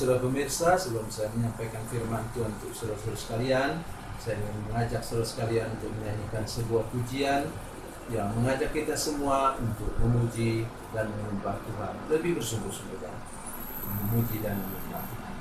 saudara pemirsa, sebelum saya menyampaikan firman Tuhan untuk saudara-saudara sekalian, saya ingin mengajak saudara sekalian untuk menyanyikan sebuah pujian yang mengajak kita semua untuk memuji dan menyembah Tuhan lebih bersungguh-sungguh, memuji dan menyembah Tuhan.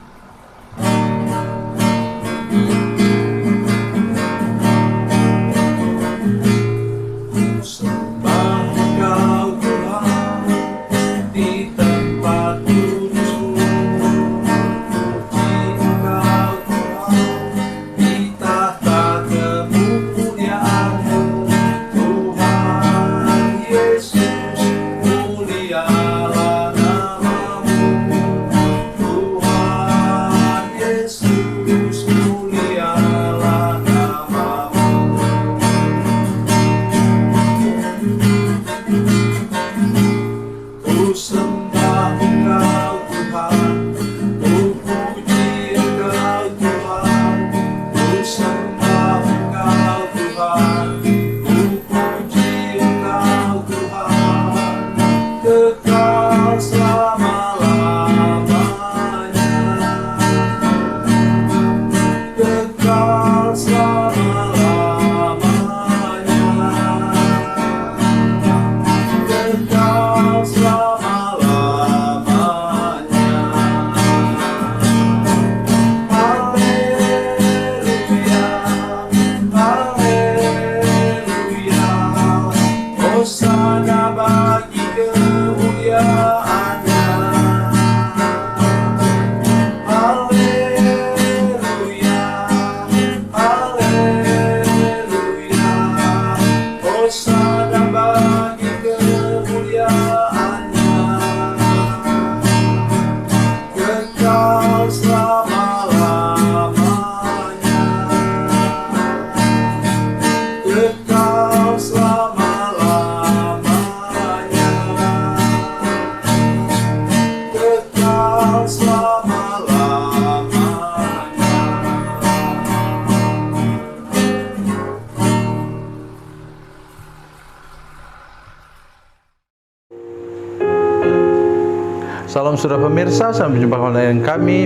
Salam saudara pemirsa, sampai jumpa dengan kami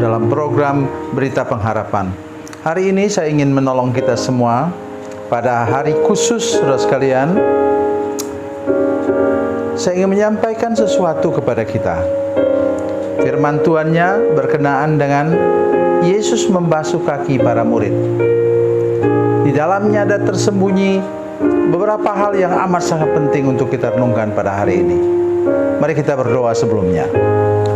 dalam program Berita Pengharapan. Hari ini saya ingin menolong kita semua pada hari khusus saudara sekalian. Saya ingin menyampaikan sesuatu kepada kita. Firman Tuhannya berkenaan dengan Yesus membasuh kaki para murid. Di dalamnya ada tersembunyi beberapa hal yang amat sangat penting untuk kita renungkan pada hari ini. Mari kita berdoa sebelumnya.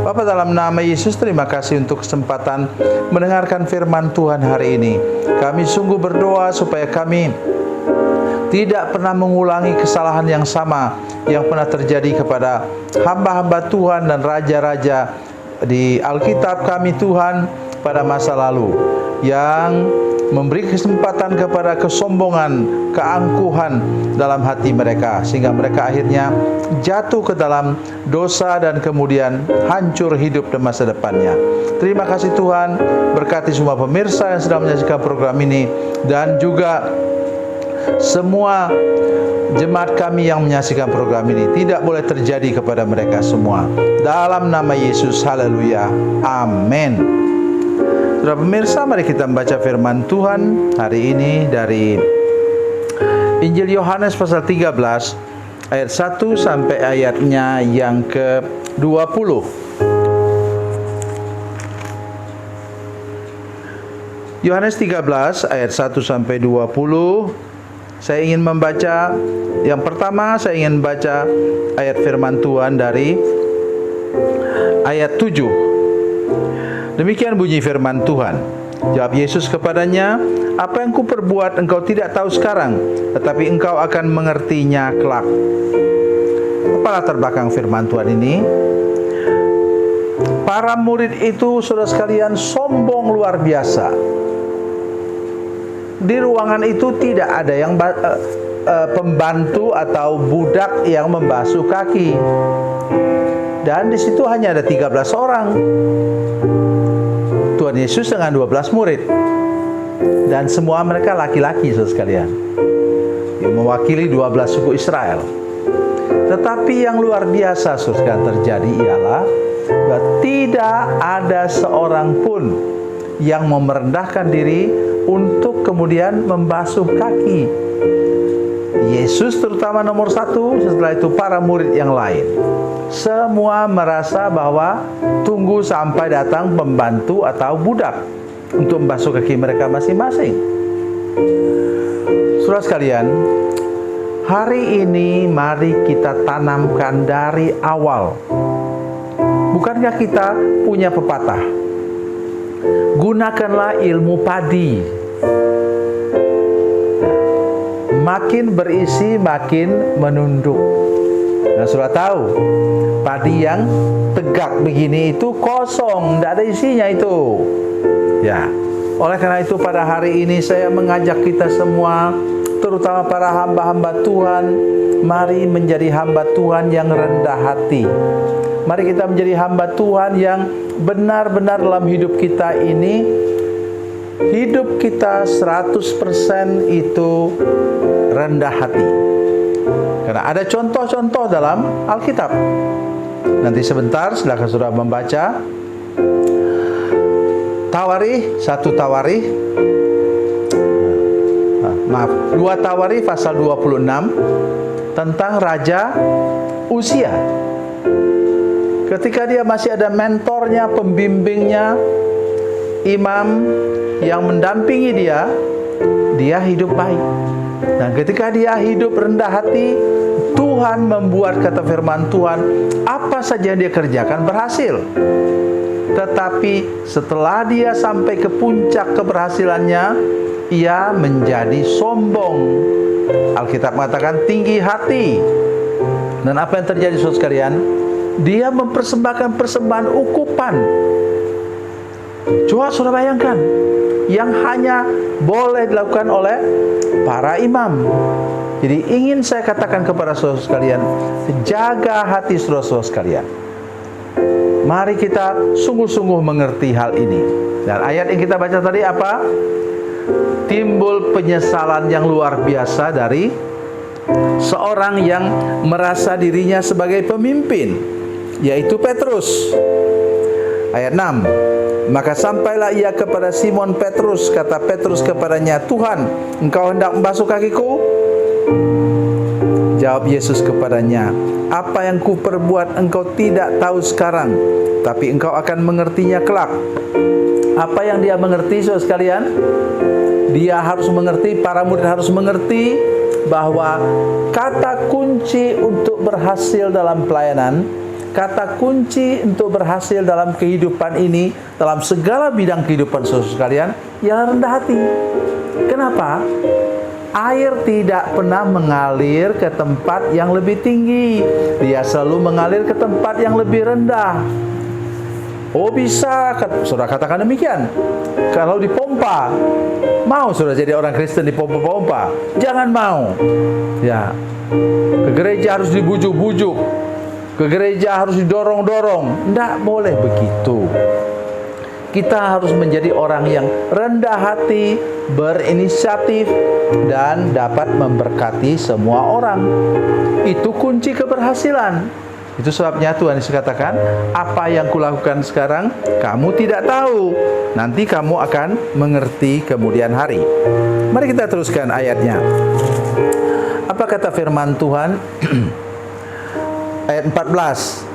Bapa, dalam nama Yesus, terima kasih untuk kesempatan mendengarkan firman Tuhan hari ini. Kami sungguh berdoa supaya kami tidak pernah mengulangi kesalahan yang sama yang pernah terjadi kepada hamba-hamba Tuhan dan raja-raja di Alkitab kami Tuhan pada masa lalu, yang memberi kesempatan kepada kesombongan, keangkuhan dalam hati mereka, sehingga mereka akhirnya jatuh ke dalam dosa dan kemudian hancur hidup dan masa depannya. Terima kasih Tuhan, berkati semua pemirsa yang sedang menyaksikan program ini, dan juga semua jemaat kami yang menyaksikan program ini. Tidak boleh terjadi kepada mereka semua. Dalam nama Yesus, haleluya, amin. Saudara pemirsa, mari kita membaca firman Tuhan hari ini dari Injil Yohanes pasal 13 ayat 1 sampai ayatnya yang ke-20. Yohanes 13 ayat 1 sampai 20. Saya ingin membaca, yang pertama saya ingin membaca ayat firman Tuhan dari ayat 7. Demikian bunyi firman Tuhan. Jawab Yesus kepadanya, "Apa yang kuperbuat engkau tidak tahu sekarang, tetapi engkau akan mengertinya kelak." Apa latar belakang firman Tuhan ini? Para murid itu, saudara sekalian, sombong luar biasa. Di ruangan itu tidak ada yang pembantu atau budak yang membasuh kaki. Dan di situ hanya ada 13 orang. Tuhan Yesus dengan 12 murid, dan semua mereka laki-laki, saudara sekalian, yang mewakili 12 suku Israel. Tetapi yang luar biasa, saudara sekalian, terjadi ialah Tidak ada seorang pun yang merendahkan diri untuk kemudian membasuh kaki. Yesus terutama nomor satu, setelah itu para murid yang lain. Semua merasa bahwa tunggu sampai datang pembantu atau budak untuk membasuh kaki mereka masing-masing. Saudara sekalian, hari ini mari kita tanamkan dari awal. Bukankah kita punya pepatah? Gunakanlah ilmu padi. Makin berisi, makin menunduk. Nah, sudah tahu, padi yang tegak begini itu kosong, tidak ada isinya itu. Ya, oleh karena itu pada hari ini saya mengajak kita semua, terutama para hamba-hamba Tuhan, mari menjadi hamba Tuhan yang rendah hati. Mari kita menjadi hamba Tuhan yang benar-benar dalam hidup kita ini, hidup kita 100% itu rendah hati. Karena ada contoh-contoh dalam Alkitab. Nanti sebentar silakan saudara membaca Tawarikh, 1 Tawarikh, 2 Tawarikh pasal 26 tentang Raja Uzia. Ketika dia masih ada mentornya, pembimbingnya, imam yang mendampingi dia, dia hidup baik. Dan ketika dia hidup rendah hati, Tuhan membuat, kata firman Tuhan, apa saja yang dia kerjakan berhasil. Tetapi setelah dia sampai ke puncak keberhasilannya, ia menjadi sombong. Alkitab mengatakan tinggi hati. Dan apa yang terjadi saudara sekalian? Dia mempersembahkan persembahan ukupan. Coba saudara bayangkan, yang hanya boleh dilakukan oleh para imam. Jadi ingin saya katakan kepada saudara sekalian, jaga hati saudara sekalian. Mari kita sungguh-sungguh mengerti hal ini. Dan ayat yang kita baca tadi apa? Timbul penyesalan yang luar biasa dari seorang yang merasa dirinya sebagai pemimpin, yaitu Petrus. Ayat 6. Maka sampailah ia kepada Simon Petrus, kata Petrus kepadanya, Tuhan, engkau hendak membasuh kakiku? Jawab Yesus kepadanya, apa yang kuperbuat engkau tidak tahu sekarang, tapi engkau akan mengertinya kelak. Apa yang dia mengerti, saudara sekalian? Dia harus mengerti, para murid harus mengerti bahwa kata kunci untuk berhasil dalam pelayanan, kata kunci untuk berhasil dalam kehidupan ini, dalam segala bidang kehidupan saudara sekalian, ialah rendah hati. Kenapa? Air tidak pernah mengalir ke tempat yang lebih tinggi. Dia selalu mengalir ke tempat yang lebih rendah. Oh bisa, saudara katakan demikian. Kalau dipompa, mau saudara jadi orang Kristen dipompa-pompa? Jangan mau. Ya, ke gereja harus dibujuk-bujuk, ke gereja harus didorong-dorong. Tidak boleh begitu. Kita harus menjadi orang yang rendah hati, berinisiatif, dan dapat memberkati semua orang. Itu kunci keberhasilan. Itu sebabnya Tuhan Yesus katakan, apa yang kulakukan sekarang kamu tidak tahu, nanti kamu akan mengerti kemudian hari. Mari kita teruskan ayatnya. Apa kata firman Tuhan? Ayat 14.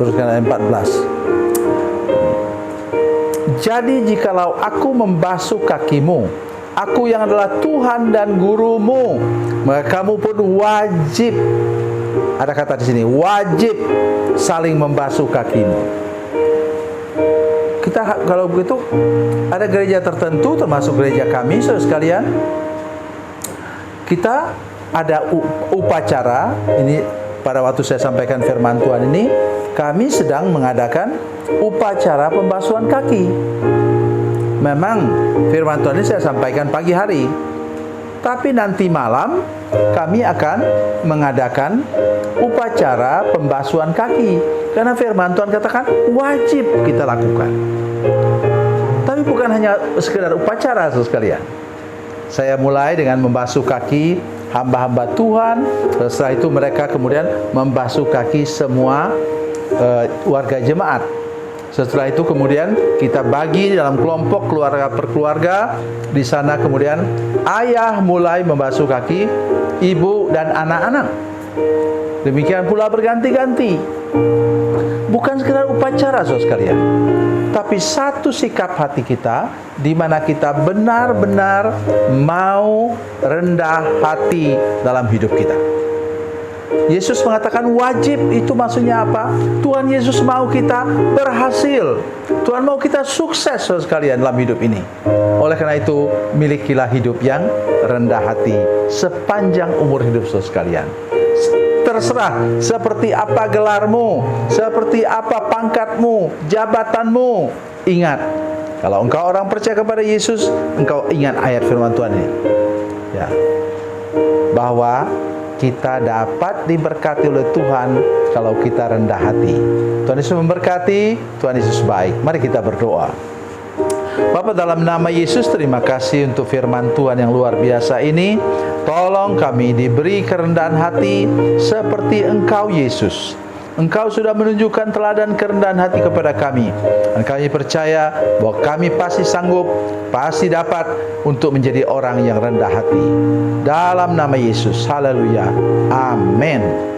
Teruskan ayat 14. Jadi jikalau aku membasuh kakimu, aku yang adalah Tuhan dan gurumu, maka kamu pun wajib, ada kata di sini, wajib saling membasuh kakimu. Kita kalau begitu, ada gereja tertentu, termasuk gereja kami, saudara sekalian, kita ada upacara. Ini pada waktu saya sampaikan firman Tuhan ini, kami sedang mengadakan upacara pembasuhan kaki. Memang firman Tuhan ini saya sampaikan pagi hari, tapi nanti malam kami akan mengadakan upacara pembasuhan kaki, karena firman Tuhan katakan wajib kita lakukan. Tapi bukan hanya sekedar upacara, saudara sekalian. Saya mulai dengan membasuh kaki hamba-hamba Tuhan. Setelah itu mereka kemudian membasuh kaki semua warga jemaat. Setelah itu kemudian kita bagi dalam kelompok keluarga per keluarga. Di sana kemudian ayah mulai membasuh kaki ibu dan anak-anak. Demikian pula berganti-ganti. Bukan sekedar upacara, saudara sekalian, tapi satu sikap hati kita di mana kita benar-benar mau rendah hati dalam hidup kita. Yesus mengatakan wajib, itu maksudnya apa? Tuhan Yesus mau kita berhasil. Tuhan mau kita sukses, saudara sekalian, dalam hidup ini. Oleh karena itu, milikilah hidup yang rendah hati sepanjang umur hidup, saudara sekalian. Terserah seperti apa gelarmu, seperti apa pangkatmu, jabatanmu. Ingat, kalau engkau orang percaya kepada Yesus, engkau ingat ayat firman Tuhan ini, ya, bahwa kita dapat diberkati oleh Tuhan kalau kita rendah hati. Tuhan Yesus memberkati, Tuhan Yesus baik. Mari kita berdoa. Bapa, dalam nama Yesus, terima kasih untuk firman Tuhan yang luar biasa ini. Tolong kami diberi kerendahan hati seperti Engkau, Yesus. Engkau sudah menunjukkan teladan kerendahan hati kepada kami. Dan kami percaya bahwa kami pasti sanggup, pasti dapat untuk menjadi orang yang rendah hati. Dalam nama Yesus, haleluya, amin.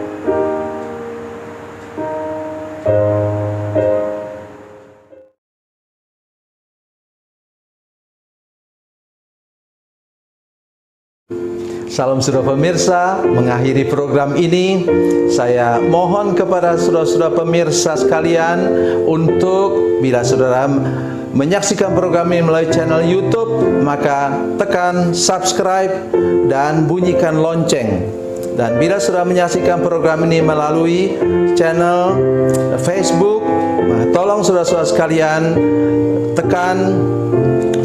Salam saudara pemirsa, mengakhiri program ini saya mohon kepada saudara-saudara pemirsa sekalian untuk bila saudara menyaksikan program ini melalui channel YouTube, maka tekan subscribe dan bunyikan lonceng. Dan bila saudara menyaksikan program ini melalui channel Facebook, tolong saudara-saudara sekalian tekan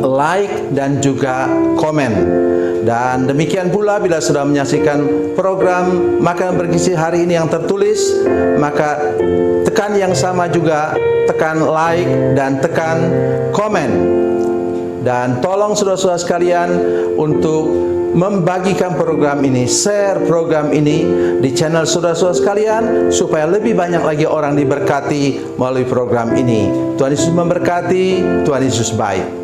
like dan juga komen. Dan demikian pula bila sudah menyaksikan program Makanan Bergizi hari ini yang tertulis, maka tekan yang sama juga, tekan like dan tekan komen. Dan tolong saudara-saudara sekalian untuk membagikan program ini, share program ini di channel saudara-saudara sekalian, supaya lebih banyak lagi orang diberkati melalui program ini. Tuhan Yesus memberkati, Tuhan Yesus baik.